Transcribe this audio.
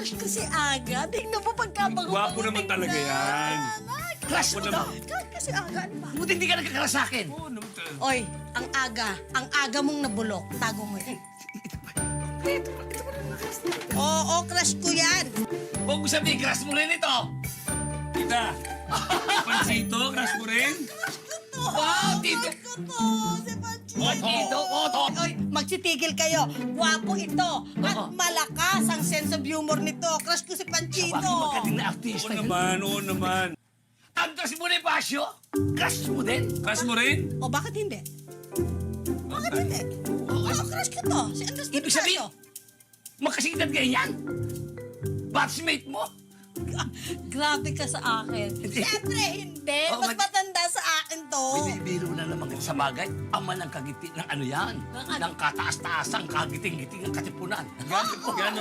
Crush ko si Aga. Tingnan mo pagkabango. Gwapo naman talaga yan. Crush mo daw. Crush ko si Aga. Ano ba? Buti hindi ka nagkakala sa akin. Oo naman talaga. Oy, ang aga mong nabulok. Tago mo yan. Oo, crush ko yan. Huwag mo sabihin, crush mo rin ito. Tita, Pansito, crush mo rin? Wow, tita. Crush ko to, si Panchito. Oto, oto. Oy, magsitigil kayo. Gwapo ito. At Oo. malakas ang sense of humor nito. Crush ko si Panchito. Bakit magaling na Oo artista yun? naman, oo naman. Andres Bonifacio, crush mo din. Crush mo rin? O, bakit hindi? Bakit hindi? Oo, crush ko to. Si Andres Ibig sabihin, magkasigdad kayo yan. Batchmate mo. Grabe ka sa akin. Siyempre, hindi. Oh, Mas matanda sa akin to. Binibiro na naman sa bagay. Ama ng kagiti ng ano yan. Ng ano? Ng kataas-taasang kagiting-giting ng katipunan. Gano'n